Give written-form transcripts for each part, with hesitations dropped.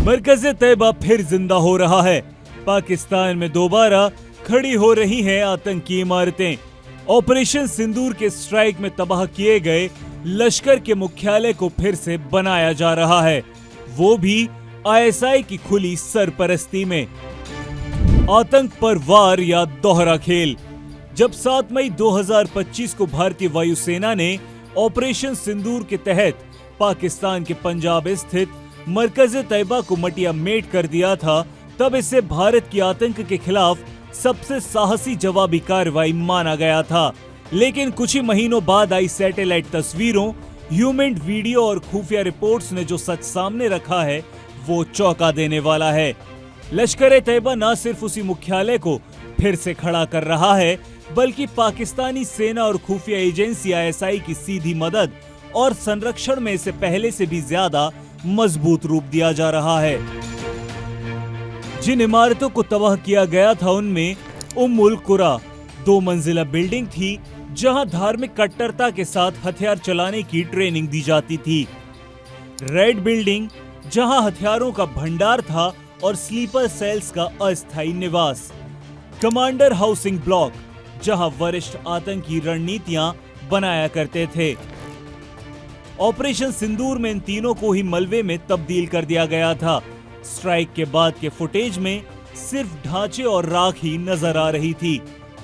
मरकज़े तैयबा फिर जिंदा हो रहा है। पाकिस्तान में दोबारा खड़ी हो रही हैं आतंकी इमारतें। ऑपरेशन सिंदूर के स्ट्राइक में तबाह किए गए लश्कर के मुख्यालय को फिर से बनाया जा रहा है, वो भी आईएसआई की खुली सरपरस्ती में। आतंक पर वार या दोहरा खेल। जब 7 मई 2025 को भारतीय वायुसेना ने ऑपरेशन सिंदूर के तहत पाकिस्तान के पंजाब स्थित मरकज़े तैयबा को मटिया मेट कर दिया था, तब इसे भारत की आतंक के खिलाफ सबसे साहसी जवाबी कार्रवाई माना गया था। लेकिन कुछ ही महीनों बाद आई सैटेलाइट तस्वीरों, ह्यूमन वीडियो और खुफिया रिपोर्ट्स ने जो सच सामने रखा है वो चौंका देने वाला है। लश्कर-ए-तैयबा न सिर्फ उसी मुख्यालय को फिर से खड़ा कर रहा है, बल्कि पाकिस्तानी सेना और खुफिया एजेंसी आईएसआई की सीधी मदद और संरक्षण में इसे पहले से भी ज्यादा मजबूत रूप दिया जा रहा है। जिन इमारतों को तबाह किया गया था उनमें उम्मुल कुरा 2 मंजिला बिल्डिंग थी, जहां धार्मिक कट्टरता के साथ हथियार चलाने की ट्रेनिंग दी जाती थी। रेड बिल्डिंग, जहां हथियारों का भंडार था और स्लीपर सेल्स का अस्थायी निवास। कमांडर हाउसिंग ब्लॉक, जहां वरिष्ठ आतंकी रणनीतियां बनाया करते थे। ऑपरेशन सिंदूर में इन तीनों को ही मलबे में तब्दील कर दिया गया था। स्ट्राइक के बाद के फुटेज में सिर्फ ढांचे और राख ही नजर आ रही थी।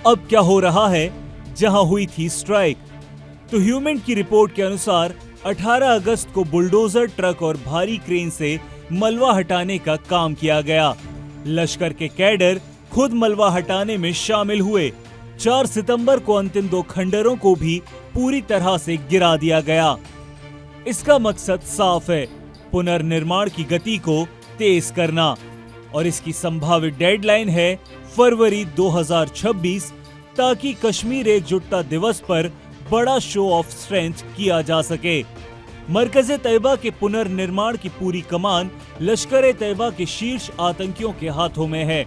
अब क्या हो रहा है जहां हुई थी स्ट्राइक? तो ह्यूमन की रिपोर्ट के अनुसार 18 अगस्त को बुलडोजर, ट्रक और भारी क्रेन से मलबा हटाने का काम किया गया। लश्कर के कैडर खुद मलबा हटाने में शामिल हुए। 4 सितंबर को अंतिम 2 खंडरों को भी पूरी तरह से गिरा दिया गया। इसका मकसद साफ है, पुनर्निर्माण की गति को तेज करना, और इसकी संभावित डेडलाइन है फरवरी 2026, ताकि कश्मीर एकजुटता दिवस पर बड़ा शो ऑफ स्ट्रेंथ किया जा सके। मरकज़े तैयबा के पुनर्निर्माण की पूरी कमान लश्कर-ए-तैयबा के शीर्ष आतंकियों के हाथों में है।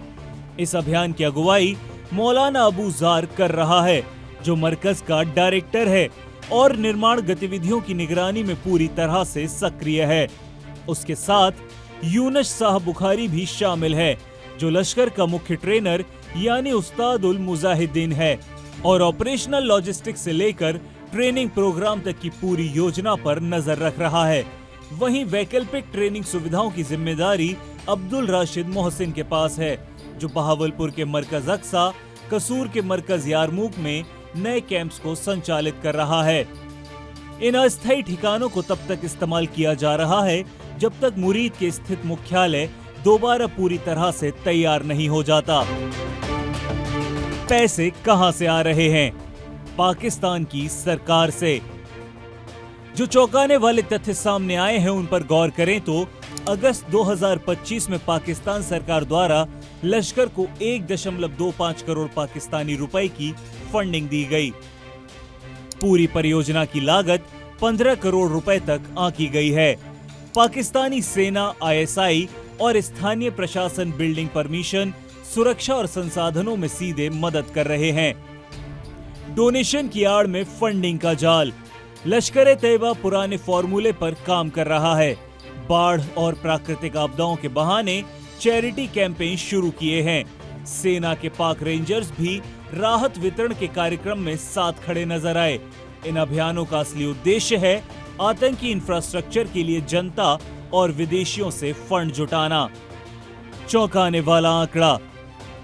इस अभियान की अगुवाई मौलाना अबू जार कर रहा है, जो मरकज का डायरेक्टर है और निर्माण गतिविधियों की निगरानी में पूरी तरह से सक्रिय है। उसके साथ यूनुस शाह बुखारी भी शामिल है, जो लश्कर का मुख्य ट्रेनर यानी उस्ताद उल मुजाहिदीन है और ऑपरेशनल लॉजिस्टिक्स से लेकर ट्रेनिंग प्रोग्राम तक की पूरी योजना पर नजर रख रहा है। वहीं वैकल्पिक ट्रेनिंग सुविधाओं की जिम्मेदारी अब्दुल राशिद मोहसिन के पास है, जो बहावलपुर के मरकज अक्सा, कसूर के मरकज यारमूक में नए कैंप्स को संचालित कर रहा है। इन अस्थायी ठिकानों को तब तक इस्तेमाल किया जा रहा है जब तक मुरीद के स्थित मुख्यालय दोबारा पूरी तरह से तैयार नहीं हो जाता। पैसे कहां से आ रहे हैं? पाकिस्तान की सरकार से। जो चौंकाने वाले तथ्य सामने आए हैं उन पर गौर करें तो अगस्त 2025 में पाकिस्तान सरकार द्वारा लश्कर को 1.25 करोड़ पाकिस्तानी रुपए की फंडिंग दी गई। पूरी परियोजना की लागत 15 करोड़ रुपए तक आंकी गई है। पाकिस्तानी सेना, आईएसआई और स्थानीय प्रशासन बिल्डिंग परमिशन, सुरक्षा और संसाधनों में सीधे मदद कर रहे हैं। डोनेशन की आड़ में फंडिंग का जाल। लश्कर-ए-तैयबा पुराने फॉर्मूले पर काम कर रहा है। बाढ़ और प्राकृतिक आपदाओं के बहाने चैरिटी कैंपेन शुरू किए हैं। सेना के पाक रेंजर्स भी राहत वितरण के कार्यक्रम में साथ खड़े नजर आए। इन अभियानों का असली उद्देश्य है आतंकी इंफ्रास्ट्रक्चर के लिए जनता और विदेशियों से फंड जुटाना। चौंकाने वाला आंकड़ा,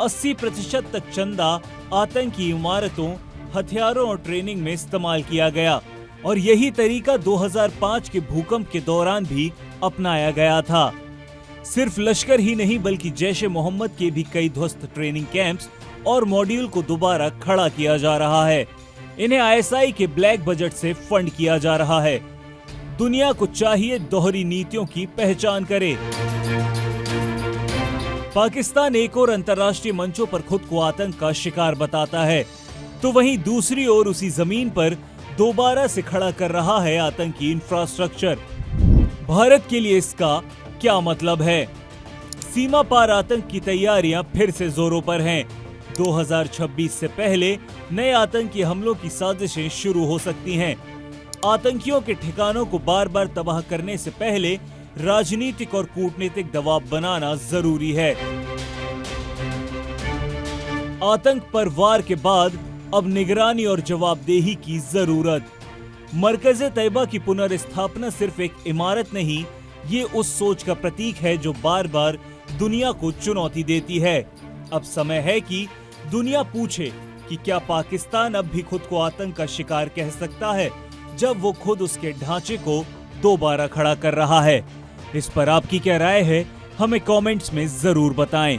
80% तक चंदा आतंकी इमारतों, हथियारों और ट्रेनिंग में इस्तेमाल किया गया, और यही तरीका 2005 के भूकंप के दौरान भी अपनाया गया था। सिर्फ लश्कर ही नहीं बल्कि जैश ए मोहम्मद के भी कई ध्वस्त ट्रेनिंग कैंप्स और मॉड्यूल को दोबारा खड़ा किया जा रहा है। इन्हें आईएसआई के ब्लैक बजट से फंड किया जा रहा है। दुनिया को चाहिए दोहरी नीतियों की पहचान करे। पाकिस्तान एक और अंतर्राष्ट्रीय मंचों पर खुद को आतंक का शिकार बताता है, तो वहीं दूसरी ओर उसी जमीन पर दोबारा से खड़ा कर रहा है आतंकी इंफ्रास्ट्रक्चर। भारत के लिए इसका क्या मतलब है? सीमा पार आतंक की तैयारियां फिर से जोरों पर हैं। 2026 से पहले नए आतंकी हमलों की साजिशें शुरू हो सकती हैं। आतंकियों के ठिकानों को बार बार तबाह करने से पहले राजनीतिक और कूटनीतिक दबाव बनाना जरूरी है। आतंक पर वार के बाद अब निगरानी और जवाबदेही की जरूरत। मरकज़े तैयबा की पुनर्स्थापना सिर्फ एक इमारत नहीं, ये उस सोच का प्रतीक है जो बार बार दुनिया को चुनौती देती है। अब समय है कि दुनिया पूछे कि क्या पाकिस्तान अब भी खुद को आतंक का शिकार कह सकता है, जब वो खुद उसके ढांचे को दोबारा खड़ा कर रहा है। इस पर आपकी क्या राय है, हमें कमेंट्स में जरूर बताएं।